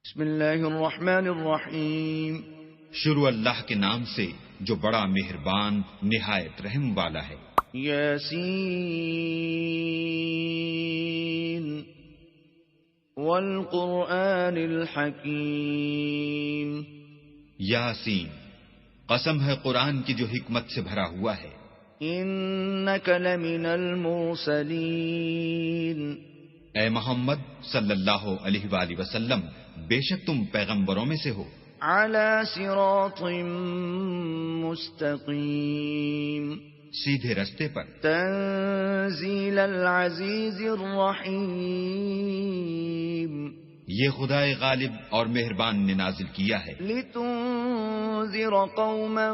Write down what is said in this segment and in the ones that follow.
بسم اللہ الرحمن الرحیم. شروع اللہ کے نام سے جو بڑا مہربان نہایت رحم والا ہے. یاسین والقرآن الحکیم. یاسین، قسم ہے قرآن کی جو حکمت سے بھرا ہوا ہے. انک لمن المرسلین. اے محمد صلی اللہ علیہ وآلہ وسلم، بے شک تم پیغمبروں میں سے ہو. علی صراط مستقیم. سیدھے رستے پر. تنزیل العزیز الرحیم. یہ خدائے غالب اور مہربان نے نازل کیا ہے. لتنذر قوما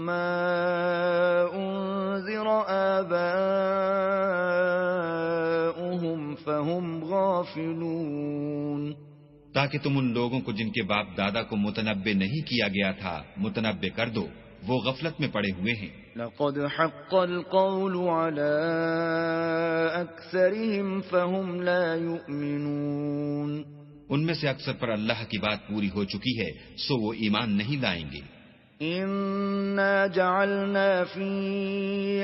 ما انذر آباؤهم فهم غافلون. تاکہ تم ان لوگوں کو جن کے باپ دادا کو متنبع نہیں کیا گیا تھا متنبع کر دو، وہ غفلت میں پڑے ہوئے ہیں. لقد حق القول على اکثرهم فهم لا يؤمنون. ان میں سے اکثر پر اللہ کی بات پوری ہو چکی ہے، سو وہ ایمان نہیں لائیں گے. انا جعلنا في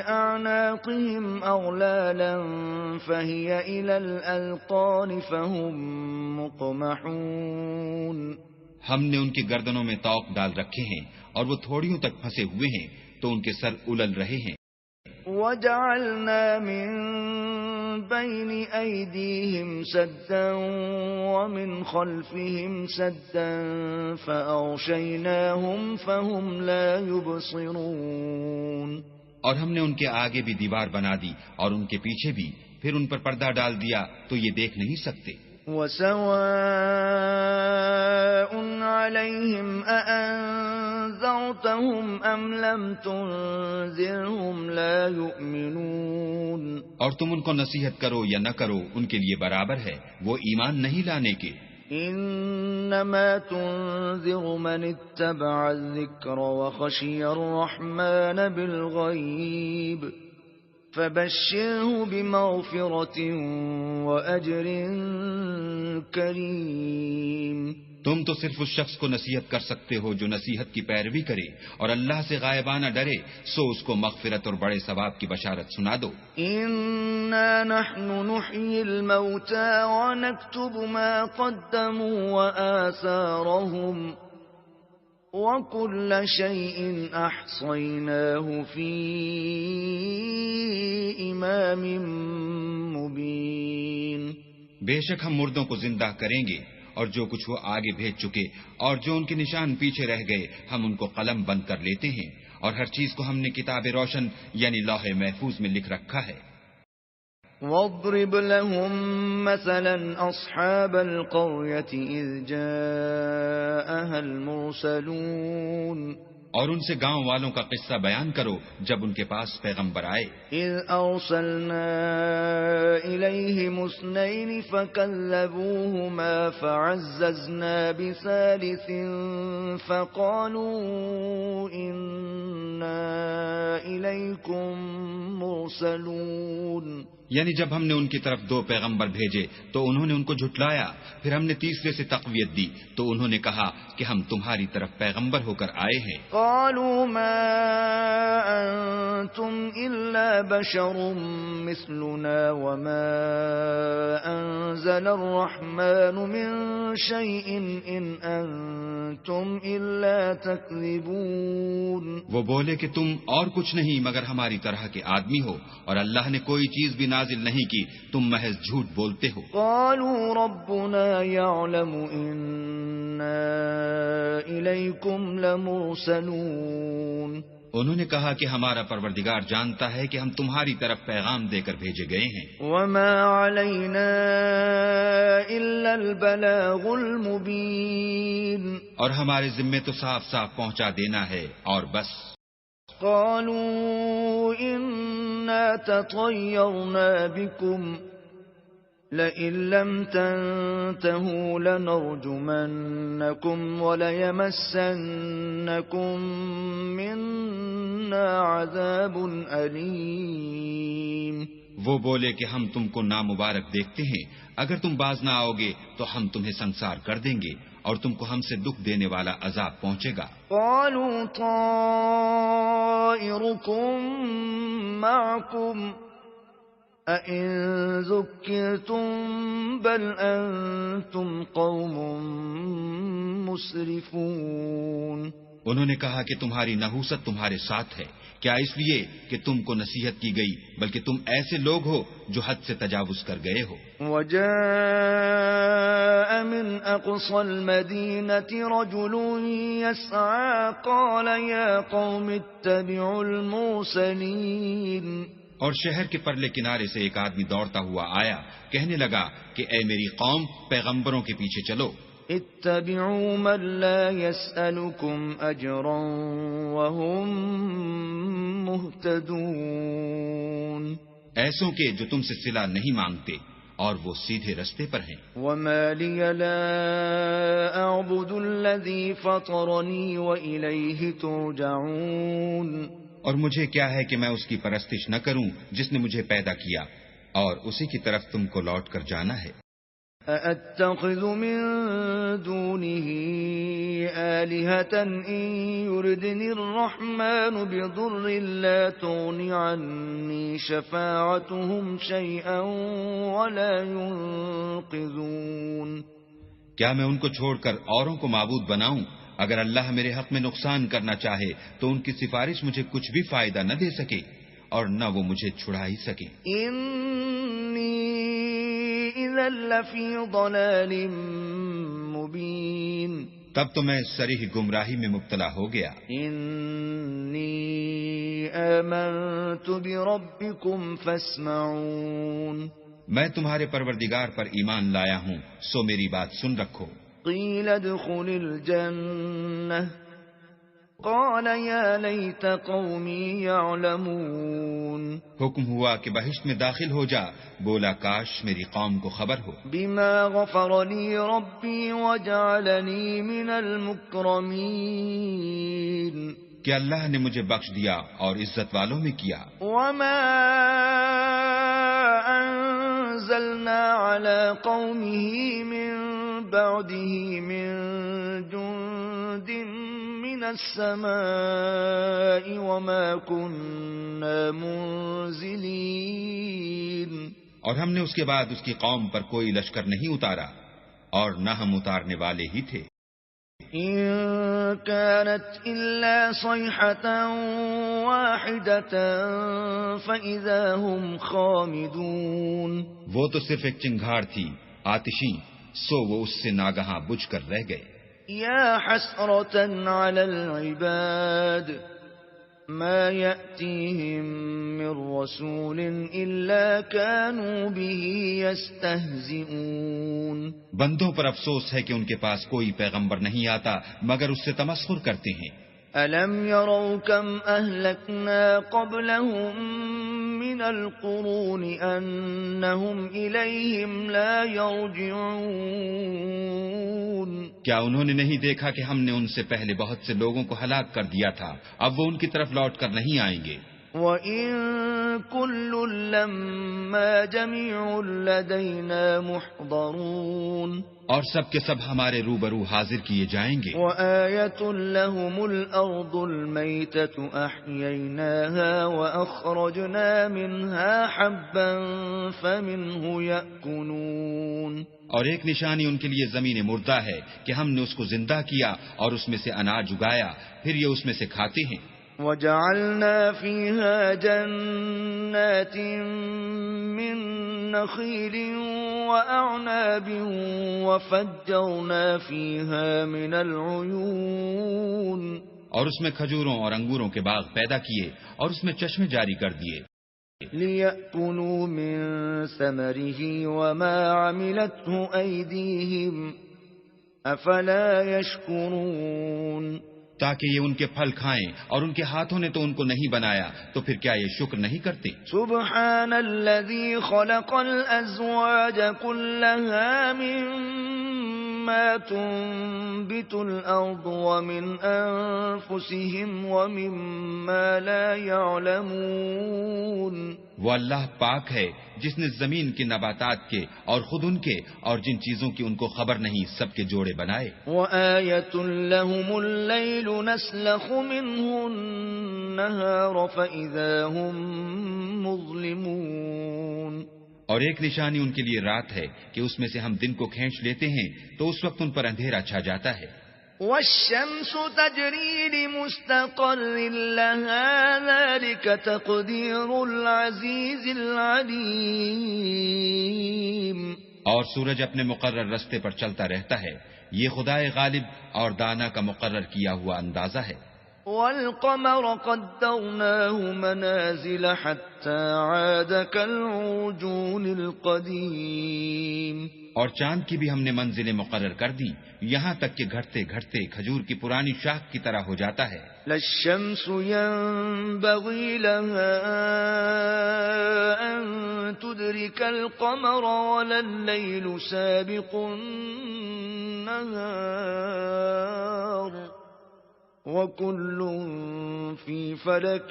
اعناقهم اغلالا فهي الى الاذقان فهم مقمحون. ہم نے ان کی گردنوں میں طوق ڈال رکھے ہیں اور وہ تھوڑیوں تک پھنسے ہوئے ہیں تو ان کے سر الل رہے ہیں. وجعلنا من بين أيديهم سدا ومن خلفهم سدا فأغشيناهم فهم لا يبصرون. اور ہم نے ان کے آگے بھی دیوار بنا دی اور ان کے پیچھے بھی، پھر ان پر پردہ ڈال دیا تو یہ دیکھ نہیں سکتے. وسواء عليهم أأنذرتهم أم لم تنذرهم لا يؤمنون. اور تم ان کو نصیحت کرو یا نہ کرو ان کے لیے برابر ہے، وہ ایمان نہیں لانے کے. انما تنذر من اتبع الذکر وخشی الرحمن بالغیب فبشره بمغفرة وأجر کریم. تم تو صرف اس شخص کو نصیحت کر سکتے ہو جو نصیحت کی پیروی کرے اور اللہ سے غائبانہ ڈرے، سو اس کو مغفرت اور بڑے ثواب کی بشارت سنا دو. انا نحن نحيي الموتى ونكتب ما قدموا وآثارهم وكل شيء احصيناه في امام مبين. بے شک ہم مردوں کو زندہ کریں گے اور جو کچھ وہ آگے بھیج چکے اور جو ان کے نشان پیچھے رہ گئے ہم ان کو قلم بند کر لیتے ہیں، اور ہر چیز کو ہم نے کتاب روشن یعنی لوح محفوظ میں لکھ رکھا ہے. واضرب لهم مثلا اصحاب القرية اذ جاءها المرسلون. اور ان سے گاؤں والوں کا قصہ بیان کرو جب ان کے پاس پیغمبر آئے. اذ ارسلنا الیہم اثنین فکذبوہما فعززنا بثالث فقالوا انا الیکم مرسلون. یعنی جب ہم نے ان کی طرف دو پیغمبر بھیجے تو انہوں نے ان کو جھٹلایا، پھر ہم نے تیسرے سے تقویت دی تو انہوں نے کہا کہ ہم تمہاری طرف پیغمبر ہو کر آئے ہیں. قالوا ما انتم الا بشر مثلنا وما انزل الرحمن من شيء ان انتم الا تكذبون. وہ بولے کہ تم اور کچھ نہیں مگر ہماری طرح کے آدمی ہو اور اللہ نے کوئی چیز بھی نازل نہیں کی، تم محض جھوٹ بولتے ہو. قالوا ربنا يعلم إنا إليكم لمرسلون. انہوں نے کہا کہ ہمارا پروردگار جانتا ہے کہ ہم تمہاری طرف پیغام دے کر بھیجے گئے ہیں. وما علينا إلا البلاغ المبين. اور ہمارے ذمے تو صاف صاف پہنچا دینا ہے اور بس. قالوا إنا تطيرنا بكم لئن لم تنتهوا لنرجمنكم وليمسنكم منا عذاب أليم. وہ بولے کہ ہم تم کو نامبارک دیکھتے ہیں، اگر تم باز نہ آؤ گے تو ہم تمہیں سنسار کر دیں گے اور تم کو ہم سے دکھ دینے والا عذاب پہنچے گا۔ قالوا طائركم معكم أئن ذكرتم بل أنتم قوم مسرفون۔ انہوں نے کہا کہ تمہاری نحوست تمہارے ساتھ ہے، کیا اس لیے کہ تم کو نصیحت کی گئی، بلکہ تم ایسے لوگ ہو جو حد سے تجاوز کر گئے ہو۔ وجاء من أقصى المدينة رجل يسعى قال يا قوم اتبعوا المرسلين۔ اور شہر کے پرلے کنارے سے ایک آدمی دوڑتا ہوا آیا، کہنے لگا کہ اے میری قوم، پیغمبروں کے پیچھے چلو۔ اتبعوا من لا يسألكم أجرا وهم مهتدون۔ ایسوں کے جو تم سے صلہ نہیں مانگتے اور وہ سیدھے رستے پر ہیں۔ وما لي لا أعبد الذي فطرني وإليه ترجعون۔ اور مجھے کیا ہے کہ میں اس کی پرستش نہ کروں جس نے مجھے پیدا کیا، اور اسی کی طرف تم کو لوٹ کر جانا ہے۔ أَأَتَّخِذُ مِن دُونِهِ آلِهَةً إِن يُرِدْنِ الرَّحْمَنُ بِضُرٍّ لَّا تُغْنِ عَنِّي شَفَاعَتُهُمْ شَيْئًا وَلَا يُنقِذُونَ۔ کیا میں ان کو چھوڑ کر اوروں کو معبود بناؤں؟ اگر اللہ میرے حق میں نقصان کرنا چاہے تو ان کی سفارش مجھے کچھ بھی فائدہ نہ دے سکے اور نہ وہ مجھے چھڑا ہی سکے۔ إِذًا لَّفِي ضَلَالٍ مُّبِينٍ۔ تب تو میں صریح گمراہی میں مبتلا ہو گیا۔ إِنِّي آمَنتُ بِرَبِّكُمْ فَاسْمَعُونِ۔ میں تمہارے پروردگار پر ایمان لایا ہوں، سو میری بات سن رکھو۔ قِيلَ ادْخُلِ الْجَنَّةَ قَالَ يَا لَيْتَ قَوْمِي يَعْلَمُونَ۔ حکم ہوا کہ بہشت میں داخل ہو جا، بولا کاش میری قوم کو خبر ہو۔ بِمَا غَفَرَ لِي رَبِّي وَجَعَلَنِي مِنَ الْمُكْرَمِينَ۔ کہ اللہ نے مجھے بخش دیا اور عزت والوں میں کیا۔ وَمَا أَنزَلْنَا عَلَى قَوْمِهِ مِن بَعْدِهِ مِن جُندٍ مِّنَ السَّمَاءِ وَمَا كُنَّا مُنزِلِينَ۔ اور ہم نے اس کے بعد اس کی قوم پر کوئی لشکر نہیں اتارا اور نہ ہم اتارنے والے ہی تھے۔ إِن كَانَتْ إِلَّا صَيْحَةً وَاحِدَةً فَإِذَا هُمْ خَامِدُونَ۔ وہ تو صرف ایک چنگھاڑ تھی، آتشیں، سو وہ اس سے ناگہاں بجھ کر رہ گئے۔ يَا حَسْرَةً عَلَى الْعِبَادِ مَا يَأْتِيهِم مِّن رَّسُولٍ إِلَّا كَانُوا بِهِ يَسْتَهْزِئُونَ۔ بندوں پر افسوس ہے کہ ان کے پاس کوئی پیغمبر نہیں آتا مگر اس سے تمسخر کرتے ہیں۔ أَلَمْ يَرَوْا كَمْ أَهْلَكْنَا قَبْلَهُم مِّنَ الْقُرُونِ أَنَّهُمْ إِلَيْهِمْ لَا يَرْجِعُونَ۔ کیا انہوں نے نہیں دیکھا کہ ہم نے ان سے پہلے بہت سے لوگوں کو ہلاک کر دیا تھا، اب وہ ان کی طرف لوٹ کر نہیں آئیں گے۔ وَإِن كُلٌّ لَّمَّا جَمِيعٌ لَّدَيْنَا مُحْضَرُونَ۔ اور سب کے سب ہمارے روبرو حاضر کیے جائیں گے۔ وَآيَةٌ لَّهُمُ الْأَرْضُ الْمَيْتَةُ أَحْيَيْنَاهَا وَأَخْرَجْنَا مِنْهَا حَبًّا فَمِنْهُ يَأْكُلُونَ۔ اور ایک نشانی ان کے لیے زمین مردہ ہے کہ ہم نے اس کو زندہ کیا اور اس میں سے اناج اگایا، پھر یہ اس میں سے کھاتے ہیں۔ وَجَعَلْنَا فِيهَا جَنَّاتٍ مِّن نَّخِيلٍ وَأَعْنَابٍ وَفَجَّرْنَا فِيهَا مِنَ الْعُيُونِ۔ اور اس میں کھجوروں اور انگوروں کے باغ پیدا کیے اور اس میں چشمے جاری کر دیے۔ لِيَأْكُلُوا مِن ثَمَرِهِ وَمَا عَمِلَتْهُ أَيْدِيهِمْ أَفَلَا يَشْكُرُونَ۔ تاکہ یہ ان کے پھل کھائیں اور ان کے ہاتھوں نے تو ان کو نہیں بنایا، تو پھر کیا یہ شکر نہیں کرتے؟ سبحان الذي خلق الأزواج كلها مما تنبت الأرض ومن أنفسهم ومما لا يعلمون وہ اللہ پاک ہے جس نے زمین کے نباتات کے اور خود ان کے اور جن چیزوں کی ان کو خبر نہیں سب کے جوڑے بنائے. وَآيَةٌ لَهُمُ اللَّيْلُ نَسْلَخُ مِنْهُ النَّهَارَ فَإِذَا هُمْ مُظْلِمُونَ اور ایک نشانی ان کے لیے رات ہے کہ اس میں سے ہم دن کو کھینچ لیتے ہیں تو اس وقت ان پر اندھیرا چھا جاتا ہے. والشمس تجري لمستقر لها ذلك تقدير العزيز العليم اور سورج اپنے مقرر رستے پر چلتا رہتا ہے، یہ خدائے غالب اور دانا کا مقرر کیا ہوا اندازہ ہے. والقمر قدرناه منازل حتى عاد كالعرجون القديم اور چاند کی بھی ہم نے منزلیں مقرر کر دی یہاں تک کہ گھٹتے گھٹتے کھجور کی پرانی شاخ کی طرح ہو جاتا ہے. لا الشمس ينبغي لها أن تدرك القمر ولا الليل سابق النهار وَكُلٌّ فِي فَلَكٍ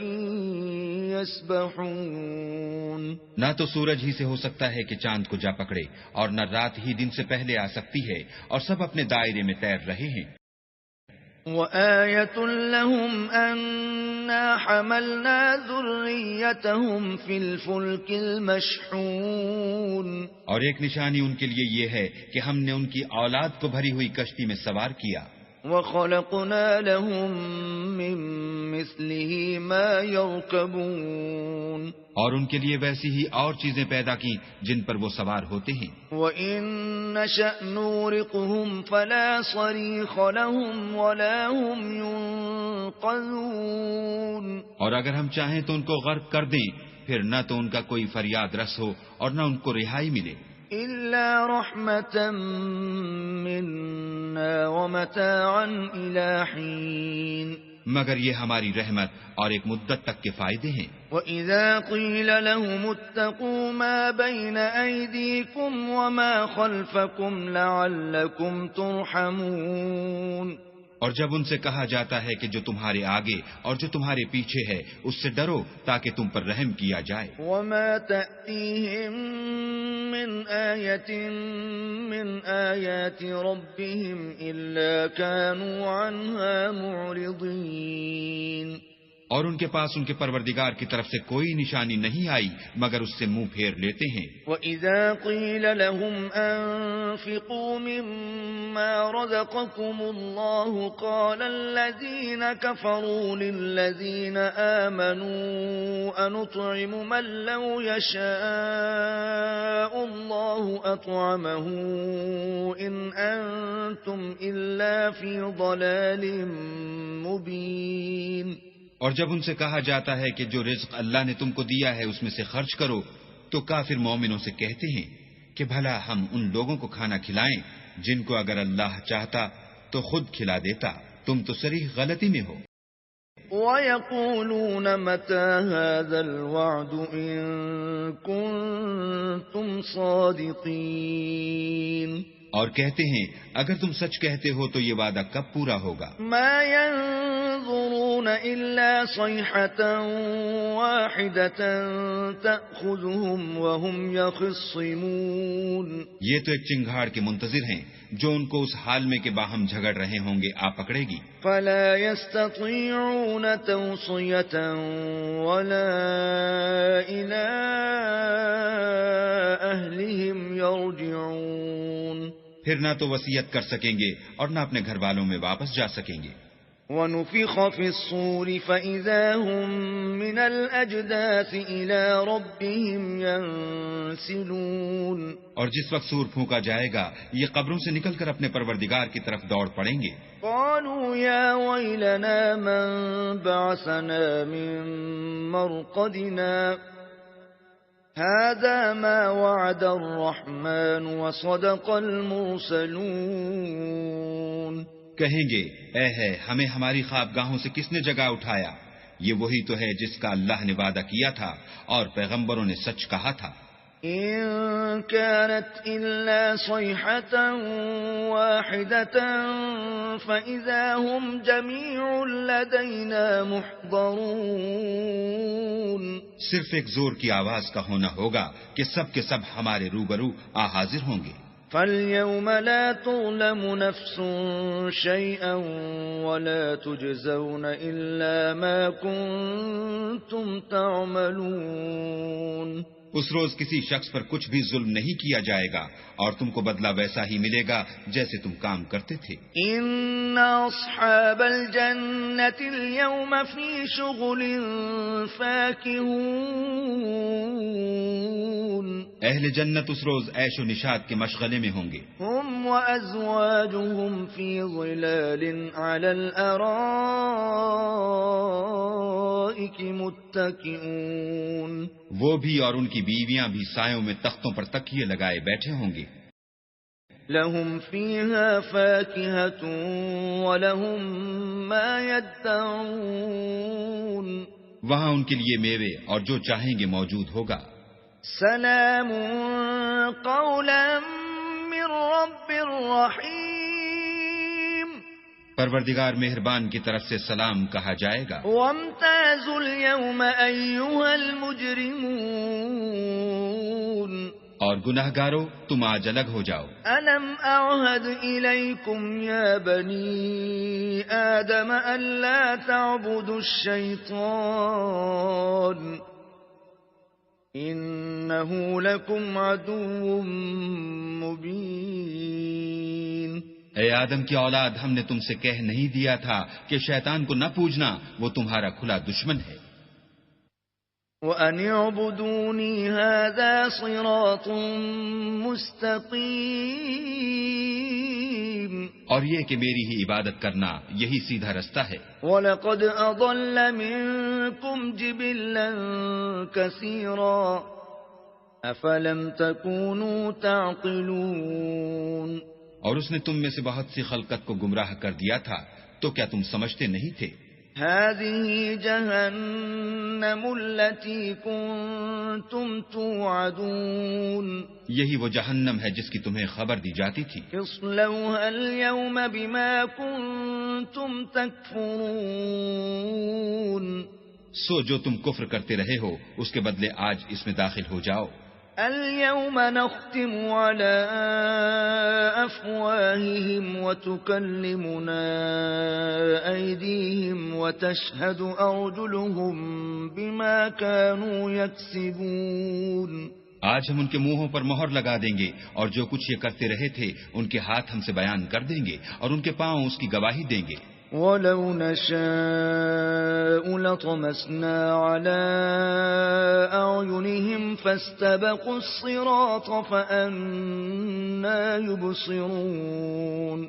يَسْبَحُونَ نہ تو سورج ہی سے ہو سکتا ہے کہ چاند کو جا پکڑے اور نہ رات ہی دن سے پہلے آ سکتی ہے اور سب اپنے دائرے میں تیر رہے ہیں. وَآيَةٌ لَهُمْ أَنَّا حَمَلْنَا ذُرِّيَّتَهُمْ فِي الْفُلْكِ الْمَشْحُونِ اور ایک نشانی ان کے لیے یہ ہے کہ ہم نے ان کی اولاد کو بھری ہوئی کشتی میں سوار کیا. وَخَلَقْنَا لَهُم مِّن مِّثْلِهِ مَا يَرْكَبُونَ اور ان کے لیے ویسی ہی اور چیزیں پیدا کی جن پر وہ سوار ہوتے ہیں. وَإِن نَّشَأْ نُغْرِقْهُمْ فَلَا صَرِيخَ لَهُمْ وَلَا هُمْ يُنقَذُونَ اور اگر ہم چاہیں تو ان کو غرق کر دیں پھر نہ تو ان کا کوئی فریاد رس ہو اور نہ ان کو رہائی ملے. إِلَّا رَحْمَةً مِّنَّا وَمَتَاعًا إِلَىٰ حِينٍ مگر یہ ہماری رحمت اور ایک مدت تک کے فائدے ہیں. وَإِذَا قِيلَ لَهُمُ اتَّقُوا مَا بَيْنَ أَيْدِيكُمْ وَمَا خَلْفَكُمْ لَعَلَّكُمْ تُرْحَمُونَ اور جب ان سے کہا جاتا ہے کہ جو تمہارے آگے اور جو تمہارے پیچھے ہے اس سے ڈرو تاکہ تم پر رحم کیا جائے. وَمَا تَأْتِيهِم مِّنْ آيَةٍ مِّنْ آيَاتِ رَبِّهِمْ إِلَّا كَانُوا عَنْهَا مُعْرِضِينَ اور ان کے پاس ان کے پروردگار کی طرف سے کوئی نشانی نہیں آئی مگر اس سے منہ پھیر لیتے ہیں. وَإِذَا قِيلَ لَهُمْ أَنفِقُوا مِمَّا رَزَقَكُمُ اللَّهُ قَالَ الَّذِينَ كَفَرُوا لِلَّذِينَ آمَنُوا أَنُطْعِمُ مَن لَّوْ يَشَاءُ اللَّهُ أَطْعَمَهُ إِنْ أَنتُمْ إِلَّا فِي ضَلَالٍ مُّبِينٍ اور جب ان سے کہا جاتا ہے کہ جو رزق اللہ نے تم کو دیا ہے اس میں سے خرچ کرو تو کافر مومنوں سے کہتے ہیں کہ بھلا ہم ان لوگوں کو کھانا کھلائیں جن کو اگر اللہ چاہتا تو خود کھلا دیتا، تم تو صریح غلطی میں ہو. وَيَقُولُونَ مَتَى هَذَا الْوَعْدُ إِن كُنتُمْ صَادِقِينَ اور کہتے ہیں اگر تم سچ کہتے ہو تو یہ وعدہ کب پورا ہوگا. ما ينظرون إلا صيحة واحدة تأخذهم وهم يخصمون یہ تو ایک چنگھاڑ کے منتظر ہیں جو ان کو اس حال میں کہ باہم جھگڑ رہے ہوں گے آ پکڑے گی. فلا يستطيعون توصية ولا إلى أهلهم يرجعون پھر نہ تو وصیت کر سکیں گے اور نہ اپنے گھر والوں میں واپس جا سکیں گے. وَنُفِخَ فِي الصُّورِ فَإِذَا هُم مِّنَ الْأَجْدَاثِ إِلَىٰ رَبِّهِمْ يَنسِلُونَ اور جس وقت سور پھونکا جائے گا یہ قبروں سے نکل کر اپنے پروردگار کی طرف دوڑ پڑیں گے. قَالُوا يَا وَيْلَنَا مَن بَعَثَنَا مِن مَّرْقَدِنَا هَٰذَا مَا وَعَدَ الرَّحْمَٰنُ وَصَدَقَ الْمُرْسَلُونَ کہیں گے اے ہے ہمیں ہماری خوابگاہوں سے کس نے جگا اٹھایا، یہ وہی تو ہے جس کا اللہ نے وعدہ کیا تھا اور پیغمبروں نے سچ کہا تھا. إن كانت إلا صيحة واحدة فإذا هم جميع لدينا محضرون. صرف ایک زور کی آواز کا ہونا ہوگا کہ سب کے سب ہمارے روبرو حاضر ہوں گے. فَالْيَوْمَ لَا تُظْلَمُ نَفْسٌ شَيْئًا وَلَا تُجْزَوْنَ إِلَّا مَا كُنتُمْ تَعْمَلُونَ. اس روز کسی شخص پر کچھ بھی ظلم نہیں کیا جائے گا اور تم کو بدلہ ویسا ہی ملے گا جیسے تم کام کرتے تھے. ان اصحاب الجنة اليوم في شغل فاكهون. اہل جنت اس روز عیش و نشاط کے مشغلے میں ہوں گے. هم وازواجهم في ظلال على الارائك متكئون. وہ بھی اور ان کی بیویاں بھی سایوں میں تختوں پر تکیے لگائے بیٹھے ہوں گے. لهم فيها فاكهة ولهم ما يدعون. وہاں ان کے لیے میوے اور جو چاہیں گے موجود ہوگا. سلام قولا من رب رحیم. پروردگار مہربان کی طرف سے سلام کہا جائے گا. وامتازوا اليوم أيها المجرمون. اور گناہگارو تم آج الگ ہو جاؤ. ألم أعهد إليكم يا بني آدم ألا تعبدوا الشيطان إنه لكم عدو مبين. اے آدم کی اولاد، ہم نے تم سے کہہ نہیں دیا تھا کہ شیطان کو نہ پوجنا، وہ تمہارا کھلا دشمن ہے. وَأَنِ اعْبُدُونِي هَذَا صِرَاطٌ مُسْتَقِيمٌ. اور یہ کہ میری ہی عبادت کرنا یہی سیدھا رستہ ہے. وَلَقَدْ أَضَلَّ مِنكُمْ جِبِلًّا كَثِيرًا أَفَلَمْ تَكُونُوا تَعْقِلُونَ. اور اس نے تم میں سے بہت سی خلقت کو گمراہ کر دیا تھا، تو کیا تم سمجھتے نہیں تھے؟ هذه جهنم التي كنتم توعدون. یہی وہ جہنم ہے جس کی تمہیں خبر دی جاتی تھی. اصلوها اليوم بما كنتم تكفرون. سو جو تم کفر کرتے رہے ہو اس کے بدلے آج اس میں داخل ہو جاؤ. اليوم نختم على أفواههم وتكلمنا أيديهم وتشهد أرجلهم بما كانوا يكسبون. آج ہم ان کے منہوں پر مہر لگا دیں گے اور جو کچھ یہ کرتے رہے تھے ان کے ہاتھ ہم سے بیان کر دیں گے اور ان کے پاؤں اس کی گواہی دیں گے. وَلَوْ نَشَاءُ لَطَمَسْنَا عَلَىٰ أَعْيُنِهِمْ فَاسْتَبَقُوا الصِّرَاطَ فَأَنَّىٰ يُبْصِرُونَ.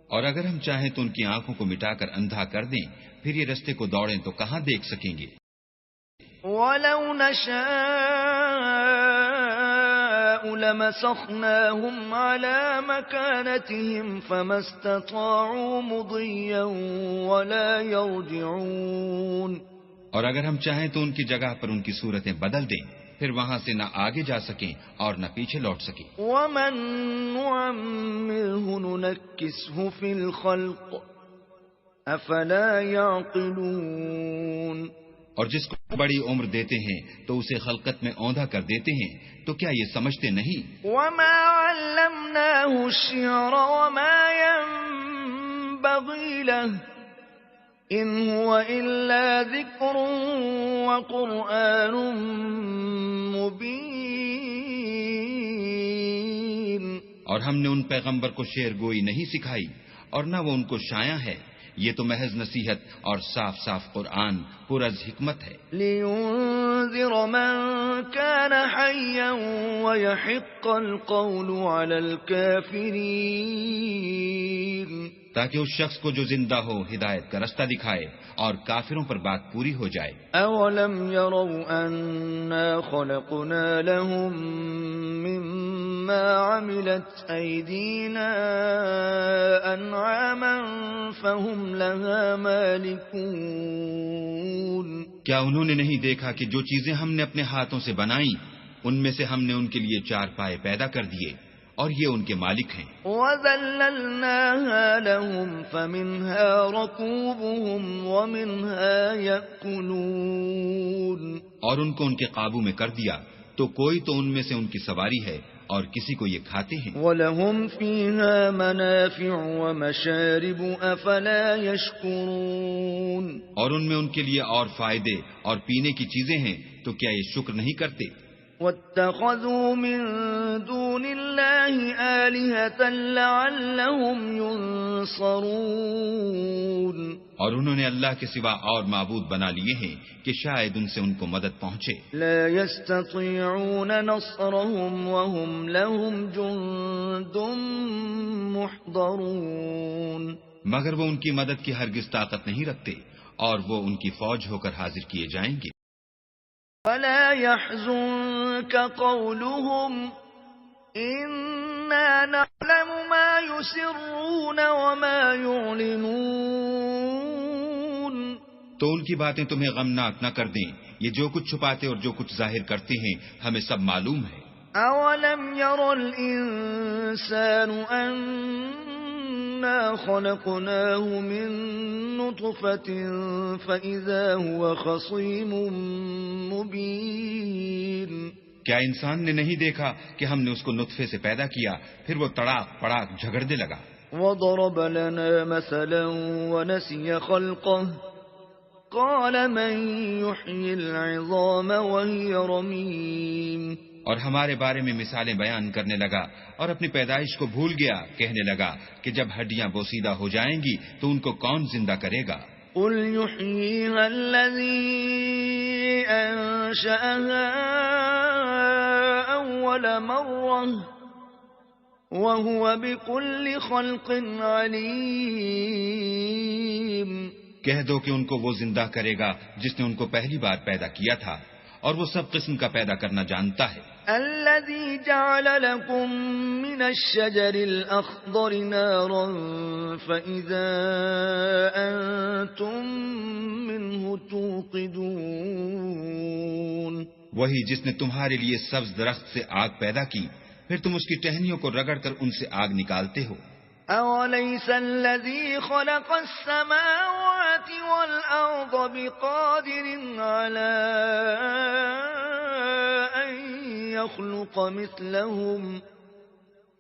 اور اگر ہم چاہیں تو ان کی آنکھوں کو مٹا کر اندھا کر دیں، پھر یہ رستے کو دوڑیں تو کہاں دیکھ سکیں گے. وَلَوْ نَشَاءُ لَمَسَخْنَاهُمْ عَلَىٰ مَكَانَتِهِمْ فَمَا اسْتَطَاعُوا مُضِيًّا وَلَا يَرْجِعُونَ. اور اگر ہم چاہیں تو ان کی جگہ پر ان کی صورتیں بدل دیں، پھر وہاں سے نہ آگے جا سکیں اور نہ پیچھے لوٹ سکیں. وَمَن نُّعَمِّرْهُ نُنَكِّسْهُ فِي الْخَلْقِ أَفَلَا يَعْقِلُونَ. اور جس کو بڑی عمر دیتے ہیں تو اسے خلقت میں اوندھا کر دیتے ہیں، تو کیا یہ سمجھتے نہیں؟ وَمَا عَلَّمْنَاهُ الشِّعْرَ وَمَا يَنبَغِي لَهُ إِنْ هُوَ إِلَّا ذِكْرٌ وَقُرْآنٌ مُبِينٌ. اور ہم نے ان پیغمبر کو شعر گوئی نہیں سکھائی اور نہ وہ ان کو شایع ہے، یہ تو محض نصیحت اور صاف صاف قرآن پر از حکمت ہے. لِيُنذِرَ مَن كَانَ حَيًّا وَيَحِقَّ الْقَوْلُ عَلَى الْكَافِرِينَ. تاکہ اس شخص کو جو زندہ ہو ہدایت کا رستہ دکھائے اور کافروں پر بات پوری ہو جائے. أَوَلَمْ يَرَوْا أَنَّا خَلَقْنَا لَهُم مِّمَّا عَمِلَتْ أَيْدِينَا أَنْعَامًا فَهُمْ لَهَا مَالِكُونَ. کیا انہوں نے نہیں دیکھا کہ جو چیزیں ہم نے اپنے ہاتھوں سے بنائیں ان میں سے ہم نے ان کے لیے 4 پائے پیدا کر دیے اور یہ ان کے مالک ہیں. وَذَلَّلْنَاهَا لَهُمْ فَمِنْهَا رَكُوبُهُمْ وَمِنْهَا يَأْكُلُونَ. اور ان کو ان کے قابو میں کر دیا تو کوئی تو ان میں سے ان کی سواری ہے اور کسی کو یہ کھاتے ہیں. وَلَهُمْ فِيهَا مَنَافِعُ وَمَشَارِبُ أَفَلَا يَشْكُرُونَ. اور ان میں ان کے لیے اور فائدے اور پینے کی چیزیں ہیں تو کیا یہ شکر نہیں کرتے؟ وَاتَّخَذُوا مِن دُونِ اللَّهِ آلِهَةً لَعَلَّهُمْ يُنصَرُونَ. اور انہوں نے اللہ کے سوا اور معبود بنا لیے ہیں کہ شاید ان سے ان کو مدد پہنچے. لا يستطيعون نصرهم وهم لهم جند محضرون. مگر وہ ان کی مدد کی ہرگز طاقت نہیں رکھتے اور وہ ان کی فوج ہو کر حاضر کیے جائیں گے. فلا يحزنك قولهم إنا نعلم ما يسرون وما يعلنون. تو ان کی باتیں تمہیں غمناک نہ کر دیں. یہ جو کچھ چھپاتے اور جو کچھ ظاہر کرتے ہیں ہمیں سب معلوم ہے. أولم ير الإنسان أنا خلقناه من نطفة فإذا هو خصيم مبين. کیا انسان نے نہیں دیکھا کہ ہم نے اس کو نطفے سے پیدا کیا پھر وہ تڑاک پڑاک جھگڑنے لگا. وضرب لنا مثلا ونسي خلقه قال من يحيي العظام وهي رميم. اور ہمارے بارے میں مثالیں بیان کرنے لگا اور اپنی پیدائش کو بھول گیا. کہنے لگا کہ جب ہڈیاں بوسیدہ ہو جائیں گی تو ان کو کون زندہ کرے گا؟ قل يحييها الذي أنشأها أول مرة وهو بكل خلق عليم. کہہ دو کہ ان کو وہ زندہ کرے گا جس نے ان کو پہلی بار پیدا کیا تھا اور وہ سب قسم کا پیدا کرنا جانتا ہے. الذي جعل لكم من الشجر الأخضر نارا فإذا أنتم منه توقدون. وہی جس نے تمہارے لیے سبز درخت سے آگ پیدا کی پھر تم اس کی ٹہنیوں کو رگڑ کر ان سے آگ نکالتے ہو. أوليس الذي خلق السماوات والأرض بقادر على أن يخلق مثلهم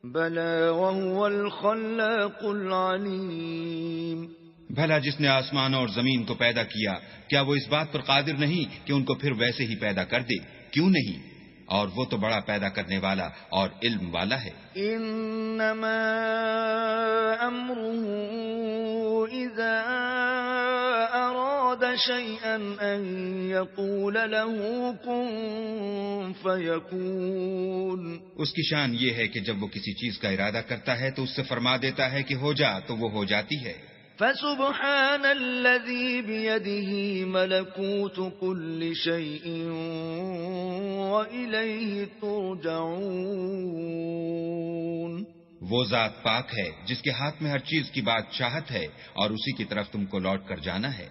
بلى وهو الخلاق العليم. بھلا جس نے آسمان اور زمین کو پیدا کیا کیا وہ اس بات پر قادر نہیں کہ ان کو پھر ویسے ہی پیدا کر دے؟ کیوں نہیں؟ اور وہ تو بڑا پیدا کرنے والا اور علم والا ہے. انما امره اذا اراد شيئا ان يقول له كن فيكون. اس کی شان یہ ہے کہ جب وہ کسی چیز کا ارادہ کرتا ہے تو اس سے فرما دیتا ہے کہ ہو جا تو وہ ہو جاتی ہے. فسبحان الذي بيده ملكوت كل شيء وإليه ترجعون. وہ ذات پاک ہے جس کے ہاتھ میں ہر چیز کی بادشاہت ہے اور اسی کی طرف تم کو لوٹ کر جانا ہے.